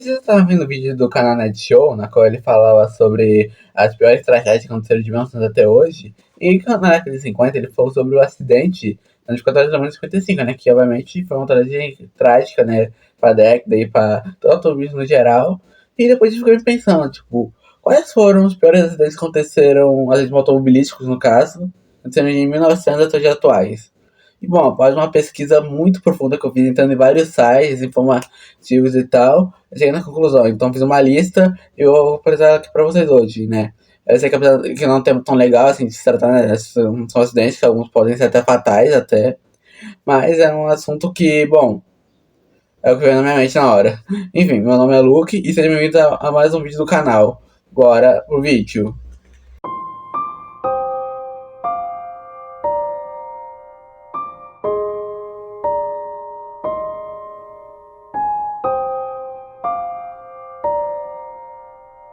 Você estava vendo o vídeo do canal Net Show, na qual ele falava sobre as piores tragédias que aconteceram de 1900 até hoje. E na década de 50 ele falou sobre o acidente nas 24 horas da manhã de 55, né? Que obviamente foi uma tragédia trágica, né? Para a década e para todo o automobilismo no geral. E depois eu fiquei pensando, tipo, quais foram os piores acidentes que aconteceram, acidentes automobilísticos no caso, aconteceram de 1900 até os dias atuais. E bom, após uma pesquisa muito profunda que eu fiz entrando em vários sites informativos e tal, eu cheguei na conclusão. Então fiz uma lista e eu vou apresentar aqui pra vocês hoje, né? Eu sei que não é um tema tão legal assim de se tratar, né? São acidentes que alguns podem ser até fatais até. Mas é um assunto que, bom, é o que veio na minha mente na hora. Enfim, meu nome é Luke e seja bem-vindo a mais um vídeo do canal. Bora pro vídeo.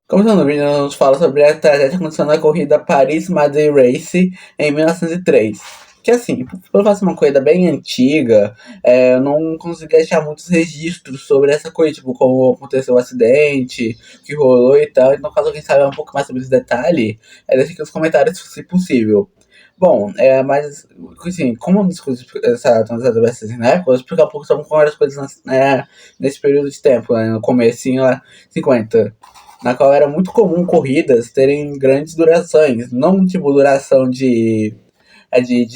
Começando o vídeo, nós vamos falar sobre a tragédia que aconteceu na corrida Paris-Madrid Race em 1903. Que assim, por fazer uma corrida bem antiga, eu não consegui achar muitos registros sobre essa coisa, tipo, como aconteceu o acidente, o que rolou e tal. Então, caso alguém saiba um pouco mais sobre esse detalhe, deixa aqui nos comentários se possível. Bom, mas, assim, como eu discuti essa transação assim, na época, eu vou explicar um pouco sobre como eram as coisas nesse período de tempo, né, no comecinho lá, 50, na qual era muito comum corridas terem grandes durações, não tipo duração de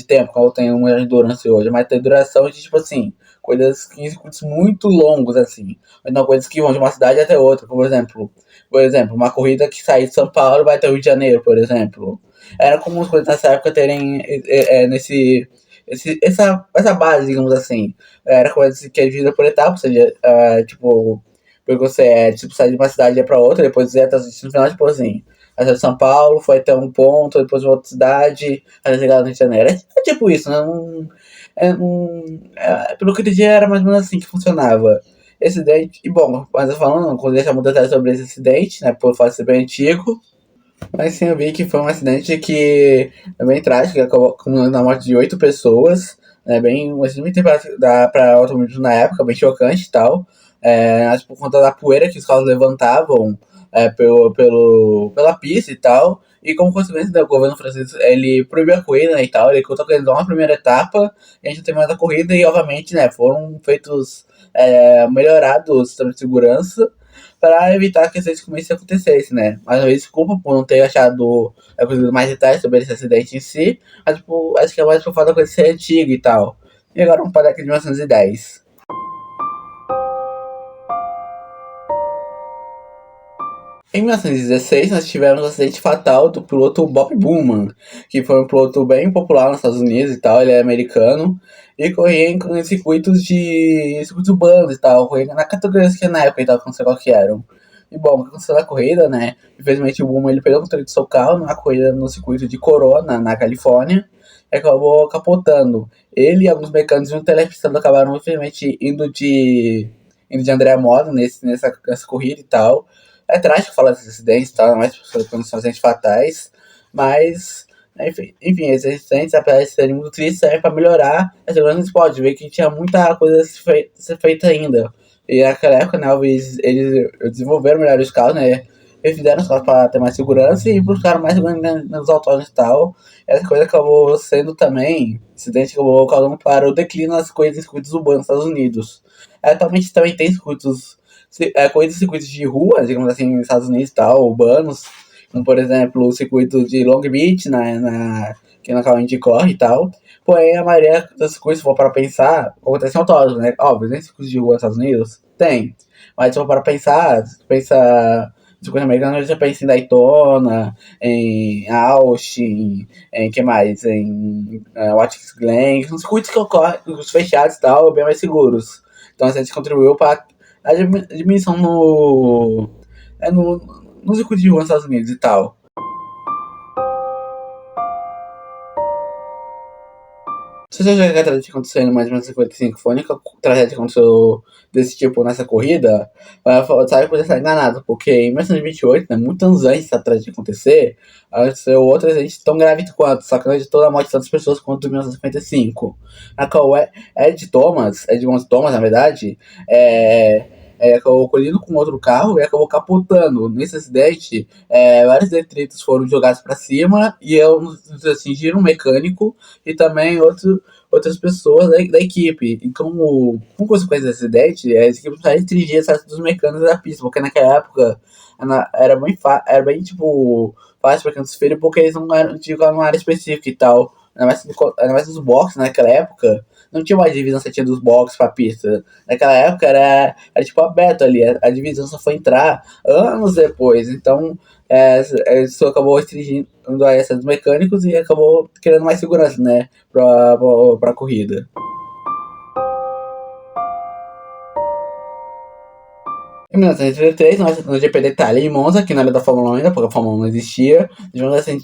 tempo, como tem uma endurance hoje, mas ter duração de tipo assim, coisas 15 minutos muito longos assim, ou então coisas que vão de uma cidade até outra, por exemplo, uma corrida que sai de São Paulo vai até o Rio de Janeiro, por exemplo. Era comum as coisas nessa época terem essa base, digamos assim. Era coisa que é dividida por etapas, ou seja, tipo, porque você tipo, sai de uma cidade e ia pra outra, depois você no final, tipo assim, a cidade de São Paulo, foi até um ponto, depois uma outra cidade, até chegar no Rio de Janeiro. É tipo isso, né? Pelo que eu entendi, era mais ou menos assim que funcionava. Esse acidente, e bom, mas eu falando, não vou deixar muito detalhes sobre esse acidente, né? Por fato ser bem antigo. Mas sim, eu vi que foi um acidente que é bem trágico, que acabou acumulando a morte de 8 pessoas, né? Bem, um acidente para automobilismo na época, bem chocante e tal. Mas por conta da poeira que os carros levantavam pela pista e tal. E como consequência, né, o governo francês ele proibiu a corrida, né, e tal. Ele contou que eles dão uma primeira etapa, e a gente não tem mais a corrida, e obviamente, né, foram feitos melhorados o sistema de segurança para evitar que esse acidente acontecesse, né? Mais uma vez, desculpa por não ter achado mais detalhes sobre esse acidente em si, mas tipo, acho que é mais por fato da coisa ser antiga e tal. E agora vamos para a década de 1910. Em 1916, nós tivemos o acidente fatal do piloto Bob Bowman, que foi um piloto bem popular nos Estados Unidos e tal, ele é americano, e corria em circuitos urbanos e tal, corria na categoria que na época e tal, não sei qual que eram. E bom, o que aconteceu na corrida, né? Infelizmente o Bowman ele perdeu o controle do seu carro na corrida no circuito de Corona, na Califórnia, e acabou capotando. Ele e alguns mecânicos de um telepistado acabaram, infelizmente, indo de André Moda nessa corrida e tal. É trágico falar desses acidentes, tá? Mais quando são acidentes fatais, mas, enfim, esses acidentes, apesar de serem muito tristes, servem para melhorar a segurança do esporte. Ver que tinha muita coisa a ser feita ainda. E naquela época, né, eles desenvolveram melhor os carros, né? Eles fizeram os carros para ter mais segurança e buscaram mais segurança nos autódromos e tal. Essa coisa acabou sendo também, acidente acabou causando para o declínio das coisas em circuitos urbanos nos Estados Unidos. Atualmente também tem corridas de circuitos de rua, digamos assim, nos Estados Unidos e tal, urbanos, como por exemplo o circuito de Long Beach, que na qual a gente corre e tal. Porém, a maioria das coisas, se for para pensar, acontece em autódromos, né? Óbvio, tem circuitos de rua nos Estados Unidos? Tem. Mas se for para pensar, pensa circuito americano, já pensa em Daytona, em Austin, em que mais? Em Watkins Glen, são circuitos que ocorrem, os fechados e tal, bem mais seguros. Então a gente contribuiu para a diminuição no circuito de rua nos Estados Unidos e tal. Você já viu que a tragédia aconteceu em mais ou menos 55? Foi a única tragédia que aconteceu desse tipo nessa corrida? Sabe que você está enganado, porque em 1928, né, muitos anos antes da tragédia acontecer, aconteceu outra acidente tão grave quanto, só que não de toda a morte de tantas pessoas quanto em 1955. A qual Edmond Thomas, na verdade, acabou colidindo com outro carro e acabou capotando. Nesse acidente, vários detritos foram jogados para cima e atingiram um mecânico e também outras pessoas da equipe. E como consequência desse acidente, as equipes precisaram restringir acesso dos mecânicos da pista, porque naquela época era bem tipo, fácil para cantos feios, porque eles não eram uma área específica e tal. Ainda mais nos boxes naquela época, não tinha uma divisão certinha dos boxes pra pista. Naquela época era tipo aberto ali, a divisão só foi entrar anos depois. Então, isso acabou restringindo a essa dos mecânicos e acabou criando mais segurança, né, pra corrida. Em 1933, no GP da Itália, em Monza, que não era da Fórmula 1 ainda, porque a Fórmula 1 não existia, tivemos assim,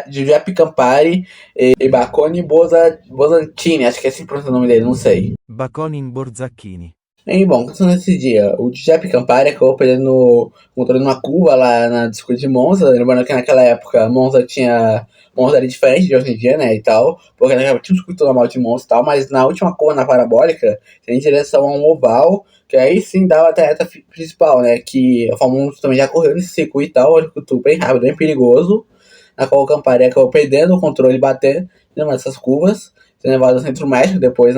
Giuseppe Campari e Bacconi Bosantini, acho que é assim que pronuncia o nome dele, não sei. Baconin Borzacchini. E bom, aconteceu nesse dia, o Giuseppe Campari acabou perdendo o controle numa curva lá na circuito de Monza, lembrando que naquela época Monza era diferente de hoje em dia, né, e tal, porque naquela época tinha um circuito normal de Monza e tal, mas na última curva, na parabólica, tem em direção a um oval, que aí sim dava até a reta principal, né, que a Fórmula 1 também já correu nesse circuito e tal, um circuito bem rápido, bem perigoso, na qual o Campari acabou perdendo o controle e batendo numa dessas curvas, sendo levado ao Centro Médico depois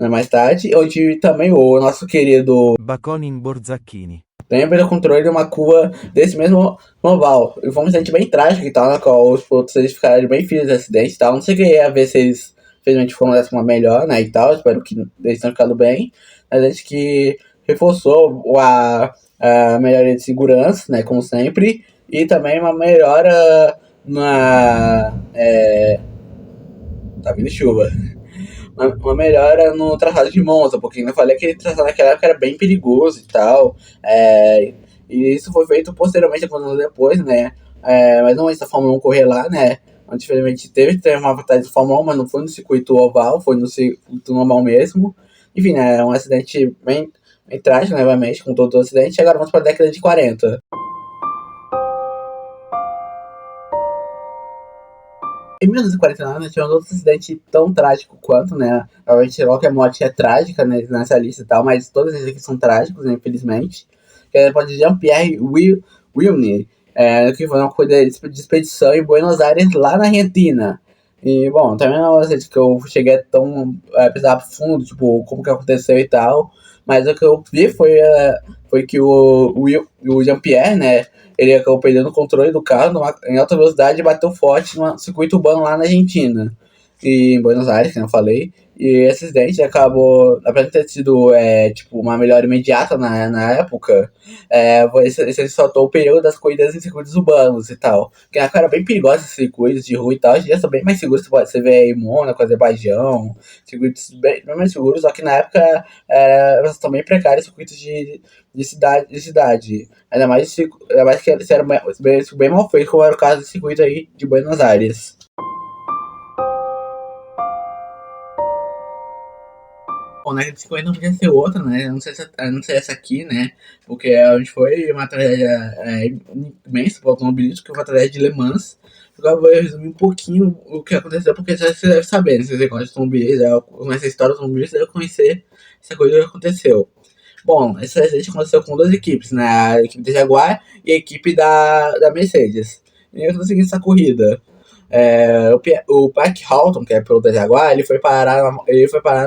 mais tarde, onde também o nosso querido Baconin Borzacchini. lembra o controle de uma curva desse mesmo oval. E foi um acidente bem trágico e tal, na qual os pilotos eles ficaram bem felizes do acidente e tal. Não sei o que ia ver se eles felizmente foram dessa uma melhor, né, e tal. Espero que eles tenham ficado bem. Mas a gente que reforçou a melhoria de segurança, né, como sempre, e também uma melhora na... tá vindo chuva. Uma melhora no traçado de Monza, porque eu falei que aquele traçado naquela época era bem perigoso e tal. E isso foi feito posteriormente, alguns anos depois, né? Mas não antes da Fórmula 1 correr lá, né? Onde, infelizmente, teve uma vantagem da Fórmula 1, mas não foi no circuito oval, foi no circuito normal mesmo. Enfim, né? É um acidente bem trágico, né, obviamente, com todo o acidente. E agora vamos para a década de 40. Em 1949, nós tivemos outro acidente tão trágico quanto, né? Obviamente, qualquer morte é trágica, né, nessa lista e tal, mas todos esses aqui são trágicos, né, infelizmente. Que é pode Jean-Pierre Wilne, que foi uma corrida de expedição em Buenos Aires, lá na Argentina. E, bom, também não é um acidente que eu cheguei a tão pesar fundo, tipo, como que aconteceu e tal. Mas o que eu vi foi que o Jean-Pierre, né, ele acabou perdendo o controle do carro em alta velocidade e bateu forte no circuito urbano lá na Argentina. E em Buenos Aires, que eu falei. E esse acidente acabou, apesar de ter sido tipo, uma melhora imediata na época, esse saltou o período das corridas em circuitos urbanos e tal. Porque na época era bem perigoso esses circuitos de rua e tal. Hoje em dia são bem mais seguros, você vê aí Mônaco, Azerbaijão, circuitos bem mais seguros, só que na época são bem precários circuitos de cidade. Ainda mais que esse era bem mal feito, como era o caso desse circuito aí de Buenos Aires. Bom, na de 50 não podia ser outra, né? Eu não sei essa aqui, né? Porque a gente foi uma tragédia imensa para o automobilismo, que foi uma tragédia de Le Mans. Agora eu vou resumir um pouquinho o que aconteceu, porque você deve saber, né? Se você gosta de automobilismo, eu conheço a história do automobilismo, deve conhecer essa coisa que aconteceu. Bom, esse acidente aconteceu com duas equipes, né? A equipe da Jaguar e a equipe da Mercedes. E eu consegui essa corrida. O Park Hawton, que é piloto da Jaguar, ele foi parar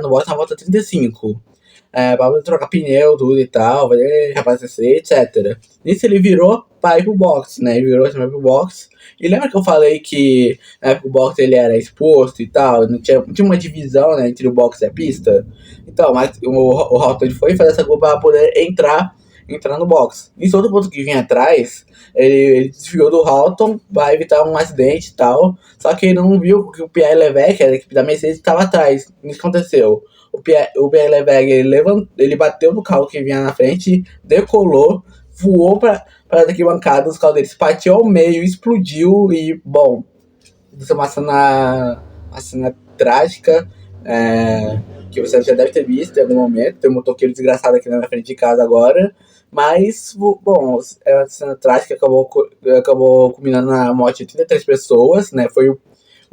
no box na volta 35. Pra trocar pneu, tudo e tal, reabastecer, etc. Nisso ele virou para ir pro box, né? Ele virou também pro box. E lembra que eu falei que na época o box ele era exposto e tal, não tinha uma divisão, né, entre o box e a pista? Então, mas o Hawton ele foi fazer essa curva para poder entrar no box. Nisso outro ponto que vinha atrás, ele desviou do Hawton para evitar um acidente e tal. Só que ele não viu que o Pierre Levesque, que era a equipe da Mercedes, estava atrás. O que aconteceu? O Pierre Levesque ele bateu no carro que vinha na frente, decolou, voou para as arquibancadas, o carro dele se bateu ao meio, explodiu e, bom, isso é uma cena trágica, que você já deve ter visto em algum momento. Tem um motoqueiro desgraçado aqui na minha frente de casa agora. Mas, bom, é uma cena trágica que acabou culminando na morte de 33 pessoas, né? Foi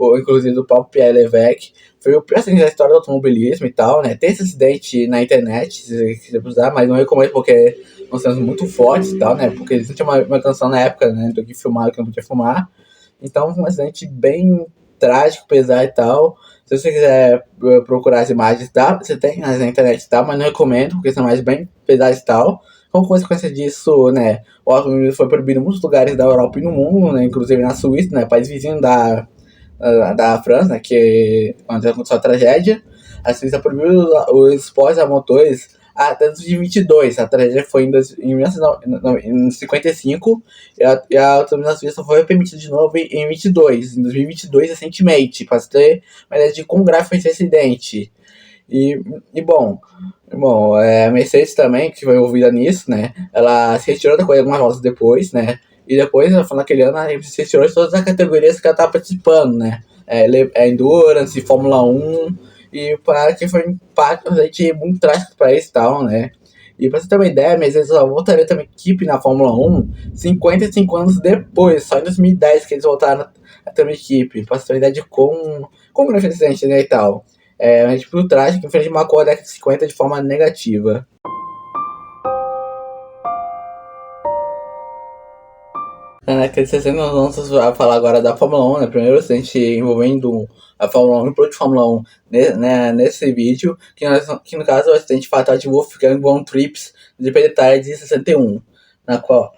ou inclusive do próprio Pierre Levesque. Foi o pior acidente da história do automobilismo e tal, né? Tem esse acidente na internet, se você quiser usar, mas não recomendo porque são cenas muito fortes e tal, né? Porque eles não tinham uma canção na época, né? Do que filmar, do que não podia filmar. Então foi um acidente bem trágico, pesado e tal. Se você quiser procurar as imagens, tá? Você tem na internet, tá? Mas não recomendo, porque são imagens bem pesadas e tal. Como consequência disso, né? O automobilismo foi proibido em muitos lugares da Europa e no mundo, né? Inclusive na Suíça, né? País vizinho da França, né? Que onde aconteceu a tragédia. A Suíça proibiu os esportes a motores até 2022. A tragédia foi em 1955 e a autonomia na Suíça foi permitida de novo em 22, em 2022 recentemente, para ter uma ideia de quão grave foi esse acidente. E, e bom, a Mercedes também, que foi envolvida nisso, né? Ela se retirou da corrida algumas voltas depois, né? E depois, naquele ano, ela se retirou de todas as categorias que ela estava participando, né? Endurance, Fórmula 1, e para que foi um impacto muito trágico para eles e tal, né? E pra você ter uma ideia, a Mercedes só voltaria também equipe na Fórmula 1 55 anos depois, só em 2010 que eles voltaram a ter uma equipe, pra você ter uma ideia de como não foi acidente, né, e tal. A gente viu o trágico, infelizmente marcou a década de 50 de forma negativa. Na década de 60 nós vamos falar agora da Fórmula 1, né? Primeiro acidente envolvendo a Fórmula 1 e o piloto de Fórmula 1 né, nesse vídeo, que no caso é o acidente fatal de Wolfgang von Trips de Pelletare de 61, na qual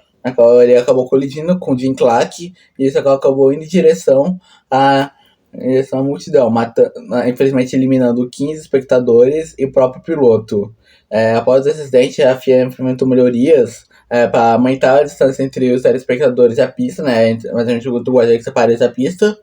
ele acabou colidindo com Jim Clark e isso acabou indo em direção à multidão, infelizmente eliminando 15 espectadores e o próprio piloto. Após o acidente, a FIA implementou melhorias para aumentar a distância entre os telespectadores e a pista, né? Mas a gente gosta que separe a pista.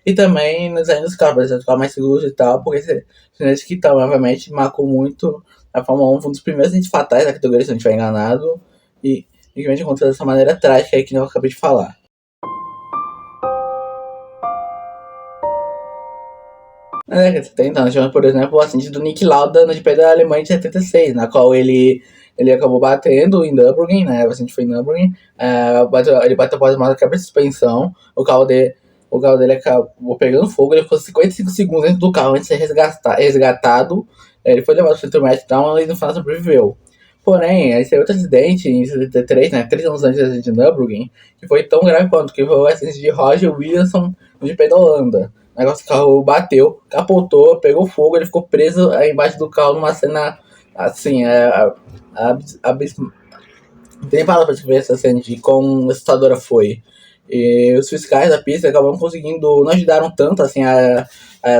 E também nos design dos carros, para ficar mais seguros e tal, porque esse que tal, obviamente, marcou muito a Fórmula 1, foi um dos primeiros acidentes fatais da categoria, se não estiver enganado. E realmente aconteceu dessa maneira trágica aí que eu acabei de falar. Na década de 70, nós tivemos, por exemplo, o acidente do Nick Lauda no GP da Alemanha de 76, na qual ele acabou batendo em Nürburgring, né? O acidente foi em Nürburgring. Ele bateu após uma quebra de suspensão. O carro dele acabou pegando fogo. Ele ficou 55 segundos dentro do carro antes de ser resgatado. Ele foi levado para o centro médico e no final sobreviveu. Porém, esse é outro acidente em 73, né? 3 anos antes do acidente de Nürburgring, que foi tão grave quanto que foi o acidente de Roger Williamson no GP da Holanda. O negócio do carro bateu, capotou, pegou fogo, ele ficou preso embaixo do carro numa cena assim, não tem palavra pra descrever essa cena de quão assustadora foi. E os fiscais da pista acabaram conseguindo, não ajudaram tanto assim a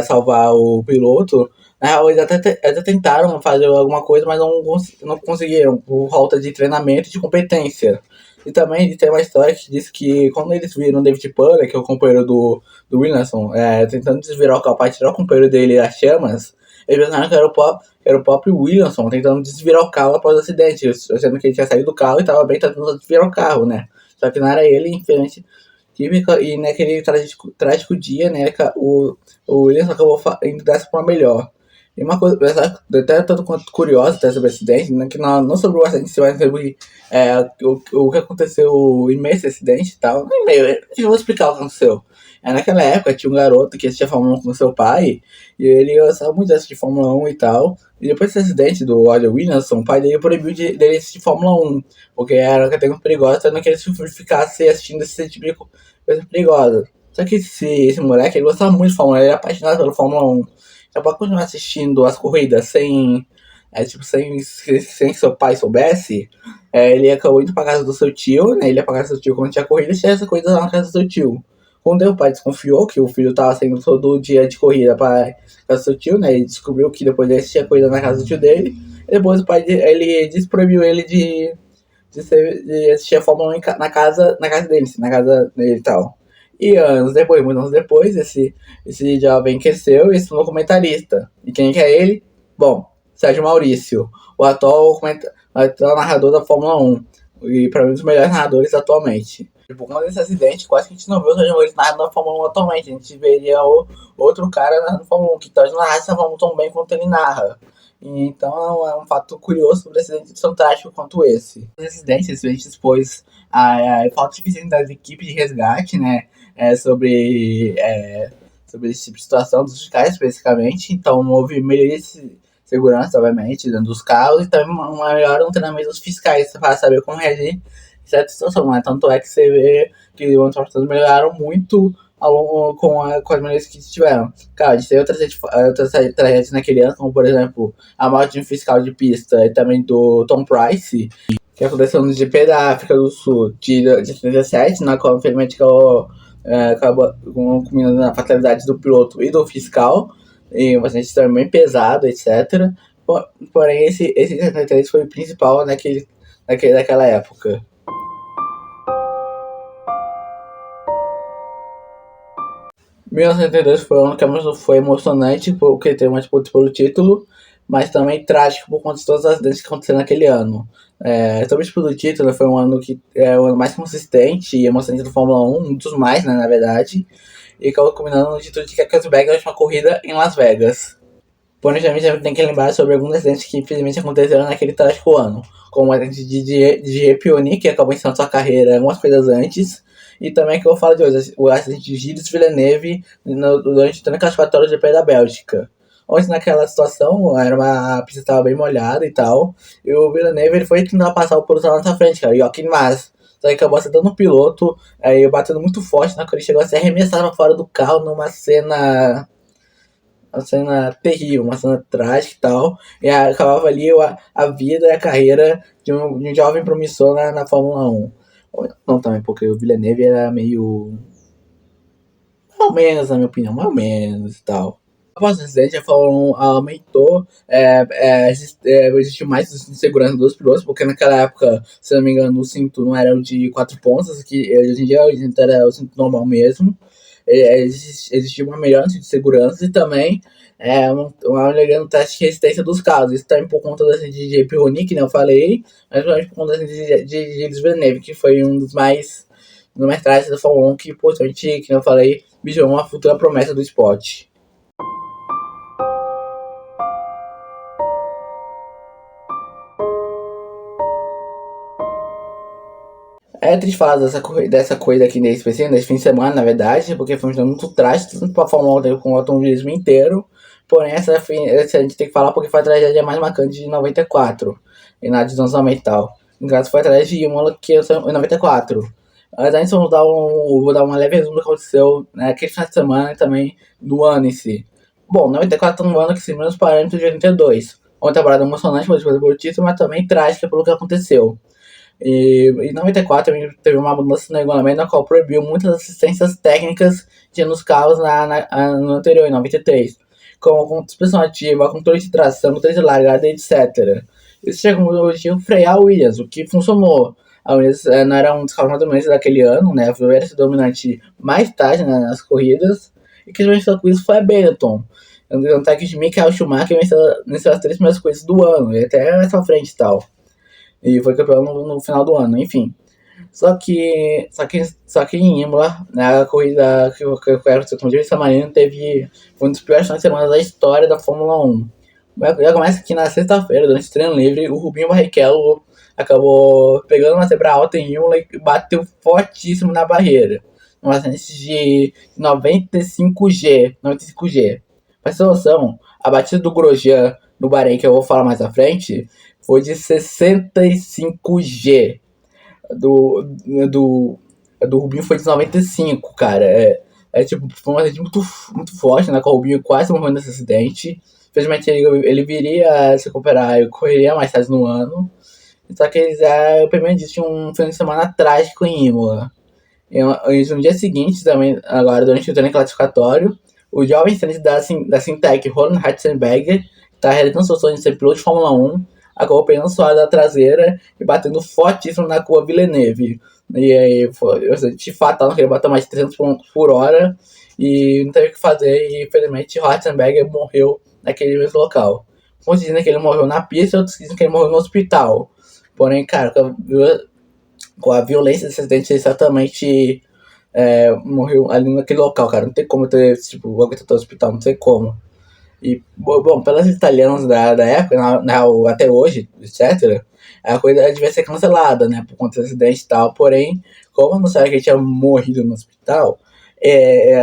salvar o piloto. Na real, eles até tentaram fazer alguma coisa, mas não conseguiram, por falta de treinamento e de competência. E também tem uma história que diz que quando eles viram o David Puller, que é o companheiro do Williamson, tentando desvirar o carro para tirar o companheiro dele das chamas, eles pensaram que era o próprio Williamson tentando desvirar o carro após o acidente, sendo que ele tinha saído do carro e estava bem tentando desvirar o carro, né? Só que não era ele, infelizmente. E naquele trágico dia, né, o Williamson acabou indo dessa para melhor. E uma coisa, até tanto quanto curiosa até sobre o acidente, né, que não sobre o acidente, mas sobre o que aconteceu em meio a esse acidente e tal. Em meio, eu vou explicar o que aconteceu. Naquela época tinha um garoto que assistia Fórmula 1 com seu pai, e ele gostava muito de assistir Fórmula 1 e tal. E depois desse acidente do Roger Williamson, o pai dele proibiu dele assistir Fórmula 1, porque era uma categoria perigosa, não que ele ficasse assistindo esse tipo de coisa perigosa. Só que esse moleque, ele gostava muito de Fórmula 1, ele era apaixonado pela Fórmula 1. Só pra continuar assistindo as corridas sem que seu pai soubesse, ele acabou indo pra casa do seu tio, né? Ele ia pra casa do seu tio quando tinha corrida e tinha essa coisa lá na casa do seu tio. Quando o pai desconfiou que o filho tava saindo todo dia de corrida pra casa do seu tio, né? Ele descobriu que depois ele assistia corrida na casa do tio dele. E depois o pai ele desproibiu ele de assistir a Fórmula 1 na casa dele, assim, na casa dele e tal. E muitos anos depois, esse jovem cresceu e se tornou comentarista. E quem que é ele? Bom, Sérgio Maurício, o atual narrador da Fórmula 1. E para mim, um dos melhores narradores atualmente. Por conta desse acidente, quase que a gente não vê o Sérgio Maurício narrando na Fórmula 1 atualmente. A gente veria outro cara narrando Fórmula 1, que talvez não narrasse a Fórmula 1 tão bem quanto ele narra. Então é um fato curioso sobre acidentes tão trágicos quanto esse. Esse acidente expôs a falta de eficiência das equipes de resgate, né? sobre esse tipo de situação dos fiscais, especificamente. Então, houve melhoria de segurança, obviamente, dentro dos carros, e também um maior treinamento dos fiscais para saber como reagir em certa situação, né? Tanto é que você vê que os transportadores melhoraram muito ao longo, com as melhorias que tiveram. Cara, a gente teve outras tragédias naquele ano, como, por exemplo, a morte de um fiscal de pista e também do Tom Price, que aconteceu no GP da África do Sul de 37, na qual, infelizmente, acabou culminando na fatalidade do piloto e do fiscal, e um acidente também pesado, etc. Porém, esse 73 foi o principal naquela época. Em 1972 foi um ano que foi emocionante, porque teve uma disputa pelo título, mas também trágico por conta de todos os acidentes que aconteceram naquele ano. Sobre a disputa do título, foi um ano que é o ano mais consistente e emocionante do Fórmula 1, um dos mais, né, na verdade, e acabou culminando no título de Keke Rosberg na última corrida em Las Vegas. Porém, a gente tem que lembrar sobre alguns acidentes que infelizmente aconteceram naquele trágico ano, como o acidente de Pioni, que acabou encerrando sua carreira algumas coisas antes, e também que eu falo de hoje, o acidente de Gilles Villeneuve durante o classificatório do GP da Bélgica. Onde naquela situação a pista estava bem molhada e tal, e o Villeneuve ele foi tentar passar o piloto lá na sua frente, cara, o Joaquim Mas. Só que acabou acertando o piloto, aí batendo muito forte na hora ele chegou a ser arremessado para fora do carro numa cena. Uma cena terrível, uma cena trágica e tal. E acabava ali a vida e a carreira de um jovem promissor na Fórmula 1. Não também, porque o Villeneuve era meio. Mais ou menos, na minha opinião, mais ou menos e tal. Após o acidente, a Fórmula 1 aumentou, existiu mais segurança dos pilotos, porque naquela época, se não me engano, o cinto não era o de 4 pontas, que hoje em dia era o cinto normal mesmo. Existia uma melhora de segurança e também uma melhoria no teste de resistência dos carros. Isso também por conta de DJ Pironi, que eu falei, mas também por conta de Gilles Villeneuve, que foi um dos mais trágicos da Fórmula 1, que, possivelmente, que eu falei, vigiou uma futura promessa do esporte. É triste falar dessa corrida aqui nesse específico, nesse fim de semana, na verdade, porque foi um jogo muito trágico, tanto para a Fórmula 1 com o automobilismo inteiro. Porém, essa a gente tem que falar porque foi a tragédia mais marcante de 94, e na deslizamento e tal. No caso, foi a tragédia de Imola, que é em 94. Mas antes vou dar uma leve resumo do que aconteceu naquele final de semana e também do ano em si. Bom, 94 é um ano que se os parâmetros de 82. Uma temporada emocionante pelo título, mas também trágica pelo que aconteceu. E em 94 teve uma mudança no regulamento na qual proibiu muitas assistências técnicas que tinha nos carros no anterior, em 93, como suspensão ativa, controle de tração, controle de largada, etc. Isso chegou ao objetivo frear a Williams, o que funcionou. A Williams não era um dos carros mais dominantes daquele ano, né? Foi esse dominante mais tarde nas corridas, e quem venceu com isso foi a Benetton. Um ataque de Michael Schumacher venceu as 3 primeiras corridas do ano, e até mais pra frente e tal. E foi campeão no final do ano, enfim. Só que em Imola, a corrida que eu quero ser como de San Marino foi um dos piores finais de semana da história da Fórmula 1. Já começa que na sexta-feira, durante o treino livre, o Rubinho Barrichello acabou pegando uma zebra alta em Imola e bateu fortíssimo na barreira. Numa acidente de 95G. Pra ter noção, a batida do Grosjean no Bahrein, que eu vou falar mais à frente, foi de 65G. Do Rubinho foi de 95, cara. Tipo, foi um acidente muito forte, né? Que o Rubinho quase morreu nesse acidente. Infelizmente ele viria a se recuperar e correria mais tarde no ano. Só que eles, primeiro dia, tinha um fim de semana trágico em Imola. E no dia seguinte, também, agora durante o treino classificatório, o jovem estreante da Sintec, Roland Ratzenberger, está realizando seu sonho de ser piloto de Fórmula 1, acabou pegando sua da traseira e batendo fortíssimo na curva Villeneuve. E aí foi de fatal, não queria bater mais de 300 km por hora e não teve o que fazer. E infelizmente Ratzenberger morreu naquele mesmo local. Uns dizem que ele morreu na pista, outros dizem que ele morreu no hospital. Porém, cara, com a violência desse acidente, ele certamente morreu ali naquele local, cara. Não tem como ter, tipo, aguentar o hospital, não sei como. E, bom, pelas italianas da época, até hoje, etc., a coisa devia ser cancelada, né, por conta do acidente e tal. Porém, como não sabia que ele tinha morrido no hospital,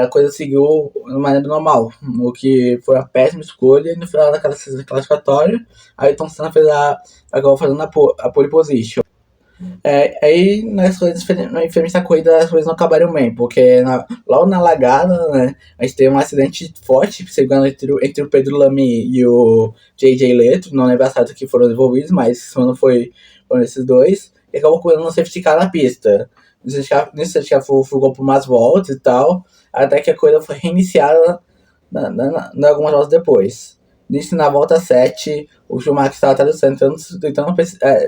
a coisa seguiu de maneira normal, o que foi uma péssima escolha. E no final daquela classificatória, a Ayrton Senna acabou fazendo a pole position. Aí nas coisas, infelizmente na corrida as coisas não acabaram bem, porque logo na largada, né, a gente teve um acidente forte, segundo entre o Pedro Lamy e o J.J. Leto, não lembro a que foram envolvidos, mas foram esses dois, e acabou correndo no safety car na pista. Nesse safety car fugou por umas voltas e tal, até que a corrida foi reiniciada algumas voltas depois. Nisso, na volta 7, o Schumacher estava atrás do Senna, tentando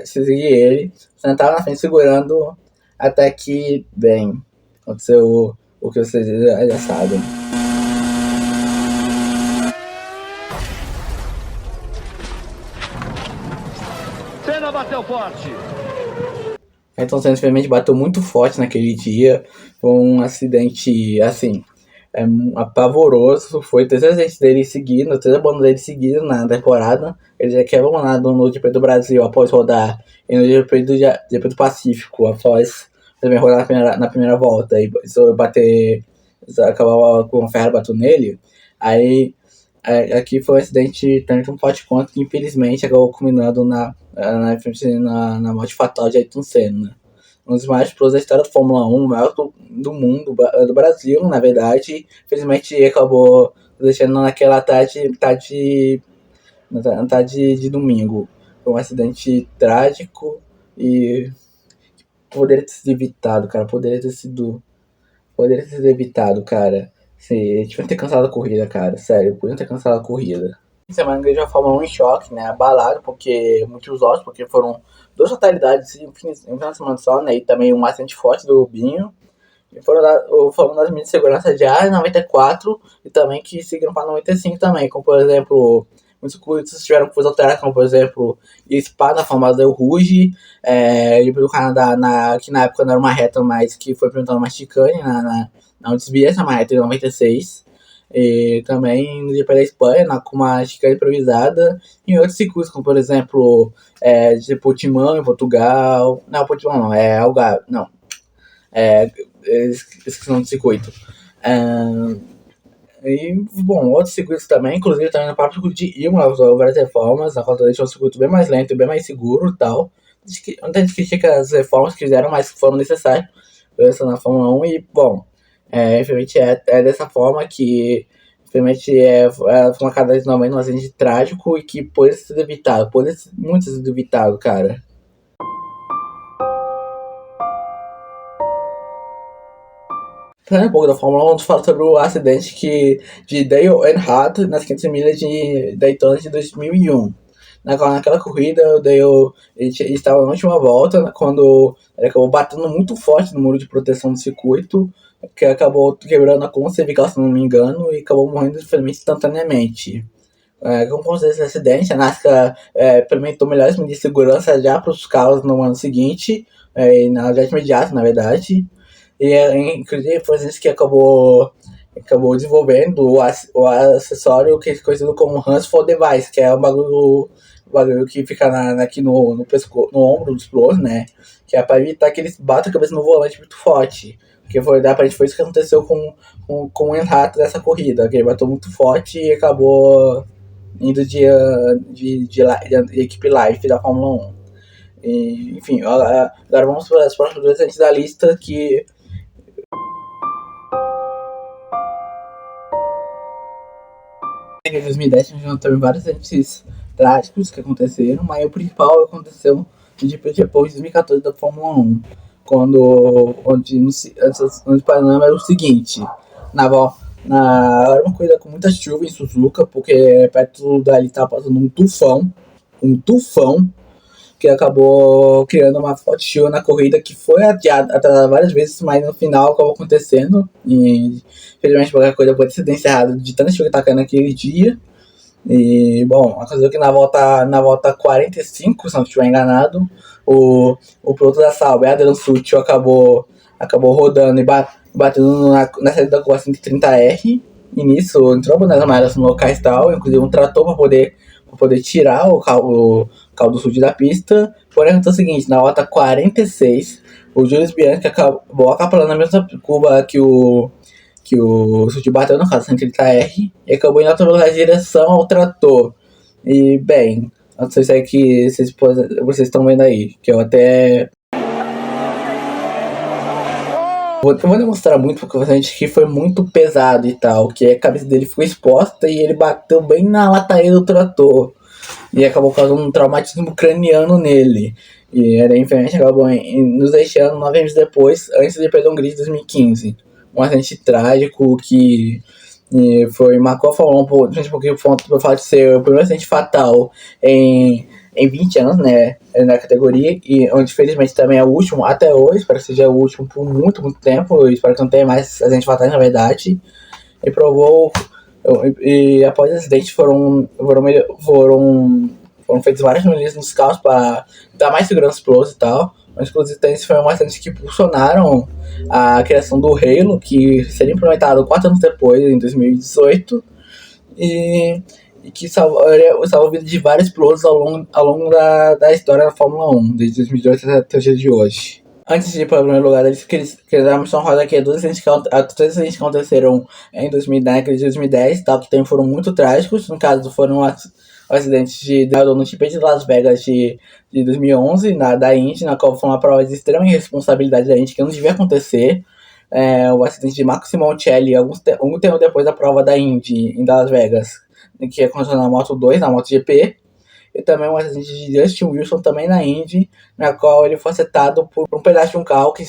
seguir ele. O Senna estava na frente segurando, até que, bem, aconteceu o que vocês já sabem. Senna bateu forte. Então, Senna infelizmente bateu muito forte naquele dia. Foi um acidente, assim, apavoroso. Foi o terceiro acidente dele seguido, o terceiro abandono dele seguido na temporada. Ele já quer abandonado no GP do Brasil após rodar e no GP do Pacífico após também rodar na primeira volta e acabava com o ferro batendo nele. Aí aqui foi um acidente tanto forte quanto que infelizmente acabou culminando na morte fatal de Ayrton Senna. Um dos maiores pilotos da história da Fórmula 1, o maior do mundo, do Brasil, na verdade. Infelizmente acabou deixando naquela tarde de domingo. Foi um acidente trágico e poderia ter sido evitado, cara. Poderia ter sido evitado, cara. Sim, tinha que ter cancelado a corrida, cara. Sério, podiam ter cancelado a corrida. Semana que a Fórmula 1 em choque, né? Abalado, porque muitos ótimos, porque foram duas fatalidades em um final de semana só, né? E também um acidente forte do Rubinho. E foram das medidas de segurança de 94 e também que seguiram para 95 também, como por exemplo, muitos circuitos tiveram que fazer alteradas, como por exemplo, Spa na famosa El Rouge, do Canadá, que na época não era uma reta, mas que foi implementada uma chicane, não desvia essa reta em 96. E também no GP da Espanha, com uma chicane improvisada, em outros circuitos, como por exemplo, tipo Timão em Portugal. Não, Portimão não, Algarve, não. Esqueci o nome do circuito. E, bom, outros circuitos também, inclusive também no próprio circuito de Imola, várias reformas, na qual deixou um circuito bem mais lento e bem mais seguro e tal. Muita gente critica as reformas que fizeram, mas que foram necessárias na Fórmula 1 e, bom, infelizmente é dessa forma que infelizmente foi uma queda de 90, um acidente trágico e que pode ser evitado, muito ser evitado, cara. Falando um pouco da Fórmula 1, vamos falar sobre o acidente de Dale Earnhardt nas 500 milhas de Daytona de 2001. Naquela corrida, o Dale ele estava na última volta, quando ele acabou batendo muito forte no muro de proteção do circuito, que acabou quebrando a coluna cervical, se não me engano, e acabou morrendo instantaneamente. Como consequência desse acidente, a NASCAR implementou melhores medidas de segurança já para os carros no ano seguinte, já de imediato, na verdade. E inclusive foi isso que acabou desenvolvendo o acessório que é conhecido como Hands for Device, que é um bagulho que fica aqui no pescoço, no ombro dos pilotos, né? Que é para evitar que eles batam a cabeça no volante muito forte. Porque foi isso que aconteceu com o Earnhardt nessa corrida, que ele bateu muito forte e acabou indo de equipe live da Fórmula 1. E, enfim, agora vamos para as próximas duas antes da lista que... Em 2010 tivemos também vários acidentes trágicos que aconteceram, mas o principal aconteceu no depois de 2014 da Fórmula 1, onde o panorama era o seguinte: era uma corrida com muita chuva em Suzuka, porque perto dali estava passando um tufão, que acabou criando uma forte chuva na corrida, que foi atrasada várias vezes, mas no final acabou acontecendo. E infelizmente a corrida pode ser encerrada de tanta chuva que tá caindo naquele dia. E, bom, aconteceu que na volta 45, se não estiver enganado, o piloto da Sauber, Adrian Sutil, acabou rodando e batendo na saída da curva 130R. E nisso entrou a bandeira amarela no locais tal, inclusive um trator para poder tirar o carro do sul da pista. Porém, aconteceu o seguinte: na volta 46, o Julius Bianchi acabou acapulando na mesma curva que o que o Sutil bateu no caso 130R e acabou indo em direção ao trator. E, bem, não sei se é que vocês estão vendo aí, que eu até... Eu vou demonstrar muito porque você sente que foi muito pesado e tal, que a cabeça dele ficou exposta e ele bateu bem na lataria do trator. E acabou causando um traumatismo craniano nele. E era infelizmente acabou nos deixando 9 anos depois, antes de perder um grid de 2015. Um acidente trágico que marcou a Fórmula 1 porque por fato de ser o primeiro acidente fatal em 20 anos, né, na categoria, e onde felizmente também é o último até hoje, espero que seja o último por muito, muito tempo, eu espero que não tenha mais acidentes fatais na verdade, e provou, e após o acidente foram feitas várias melhorias nos carros para dar mais segurança aos pilotos e tal, mas inclusive esse foi um acidente que impulsionaram a criação do Halo, que seria implementado 4 anos depois, em 2018, e que salvou a vida de vários pilotos ao longo da história da Fórmula 1, desde 2018 até o dia de hoje. Antes de ir para o primeiro lugar, eles queriam dar uma roda aqui a todos os acidentes que aconteceram em 2010 e 2010, tal, que também foram muito trágicos. No caso, foram acidentes no GP de Las Vegas de 2011, da Indy, na qual foi uma prova de extrema irresponsabilidade da Indy, que não devia acontecer. O acidente de Marco Simoncelli, algum tempo depois da prova da Indy, em Las Vegas, que aconteceu na Moto 2, na MotoGP. E também um acidente de Justin Wilson, também na Indy, na qual ele foi acertado por um pedaço de um carro que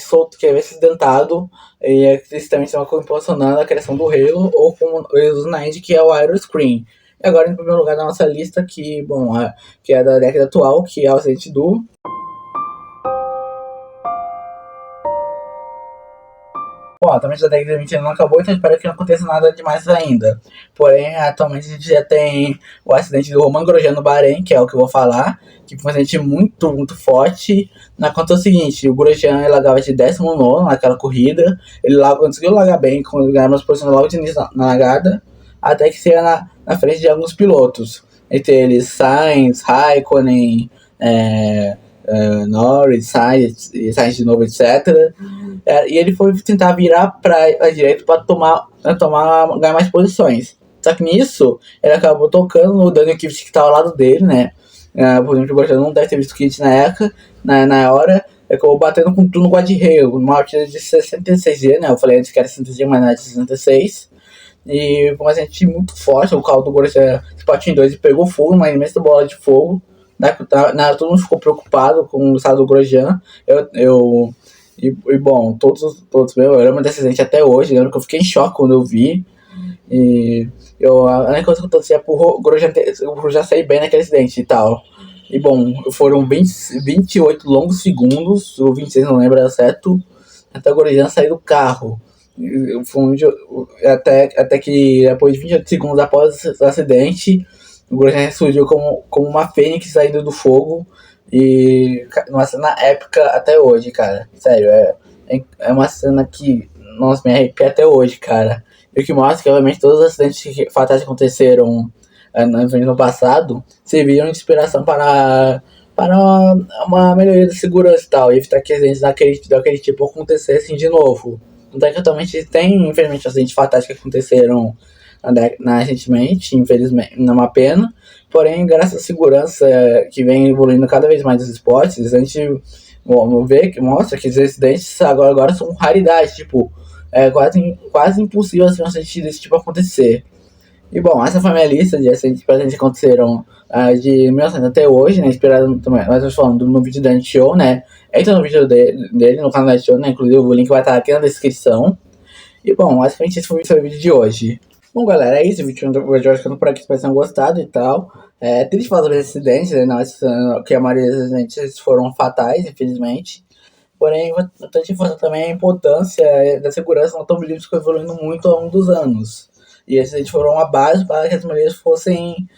havia acidentado, e eles também estão impulsionando a criação do Halo, ou como eles usam na Indy, que é o Aeroscreen. E agora, em primeiro lugar da nossa lista, que é da década atual, que é o acidente do... Bom, atualmente a década de 20 não acabou, então espero que não aconteça nada demais ainda. Porém, atualmente a gente já tem o acidente do Romain Grosjean no Bahrein, que é o que eu vou falar, que foi um acidente muito, muito forte. Na conta é o seguinte, o Grosjean largava de 19º naquela corrida, ele conseguiu largar bem, ganhou as posições logo de início na largada, até que seria na frente de alguns pilotos, entre eles Sainz, Raikkonen, Norris, Sainz de novo, etc. E ele foi tentar virar para a direita para ganhar mais posições. Só que nisso, ele acabou tocando no Daniel Kvyat, que estava ao lado dele, né? Por exemplo, o Grosjean não deve ter visto o Kvyat na época, na hora, ele acabou batendo com tudo no guarda-reio, numa partida de 66G, né? Eu falei antes que era 66G, mas não era de 66. E foi um acidente muito forte, o carro do Grosjean se partiu em dois e pegou fogo, uma imensa bola de fogo. Todo mundo ficou preocupado com o estado do Grosjean. Bom, todos eu lembro desse acidente até hoje. Eu lembro que eu fiquei em choque quando eu vi. E a única coisa que eu torcia é pro Grosjean sair bem naquele acidente e tal. E bom, foram 28 longos segundos, ou 26, não lembro certo, até o Grosjean sair do carro. Até que depois de 28 segundos após o acidente, o Grosjean surgiu como uma fênix saindo do fogo. E uma cena épica até hoje, cara. Sério, é uma cena que, nossa, me arrepia até hoje, cara. E o que mostra que, obviamente, todos os acidentes fatais que aconteceram no passado serviram de inspiração para uma melhoria da segurança e tal, e evitar que acidentes daquele tipo acontecessem de novo. Então, que atualmente tem, infelizmente, acidentes fatais que aconteceram recentemente, infelizmente, não é uma pena. Porém, graças à segurança que vem evoluindo cada vez mais nos esportes, a gente mostra que os acidentes agora são raridade, tipo, é quase impossível assim, um acidente desse tipo acontecer. E bom, essa foi a minha lista de acidentes que aconteceram de 1900 até hoje, né, inspirado também, nós estamos falando no vídeo da Show, né, entra no vídeo dele no canal da Show, né, inclusive o link vai estar aqui na descrição. E bom, basicamente esse foi o vídeo de hoje. Bom, galera, é isso. O vídeo de hoje ficando por aqui. Espero que tenham gostado e tal. É triste falar sobre esses acidentes, né? Que a maioria dos acidentes foram fatais, infelizmente. Porém, eu te falar também a importância da segurança no automobilismo, que foi evoluindo muito ao longo dos anos. E esses acidentes foram uma base para que as mulheres fossem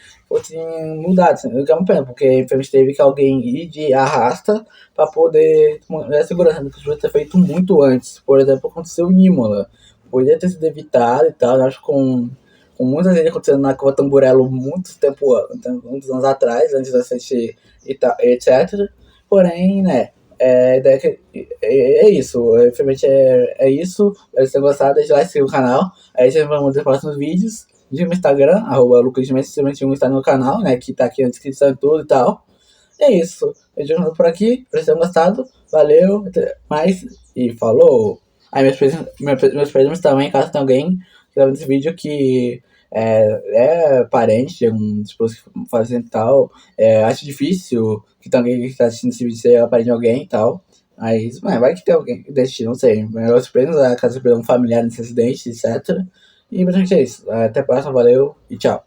mudadas. O que é uma pena, porque infelizmente teve que alguém ir de arrasta para poder ter a segurança, que podia ter feito muito antes. Por exemplo, aconteceu em Imola. Podia ter sido evitado e tal, eu acho que com muitas vezes acontecendo na Curva Tamburello muitos anos atrás, antes da acidente e tal, etc. Porém, né, É isso. Infelizmente é isso. Espero que tenham gostado. Deixa lá, se inscreva no canal. Aí vocês vão ver os próximos vídeos. No Instagram, @lucasmendes, está no canal, né? Que tá aqui na descrição e tudo e tal. É isso. Eu digo por aqui. Espero que vocês tenham gostado. Valeu. Até mais. E falou. Aí meus prêmios também, caso tenha alguém que tá vendo esse vídeo que é parente de um esposo que fazendo tal. Acho difícil que tem alguém que tá assistindo esse vídeo ser parente de alguém e tal. Mas, vai que tem alguém que decide, não sei. Meus prêmios, a casa de um familiar nesse acidente, etc. E basicamente é isso. Até a próxima, valeu e tchau.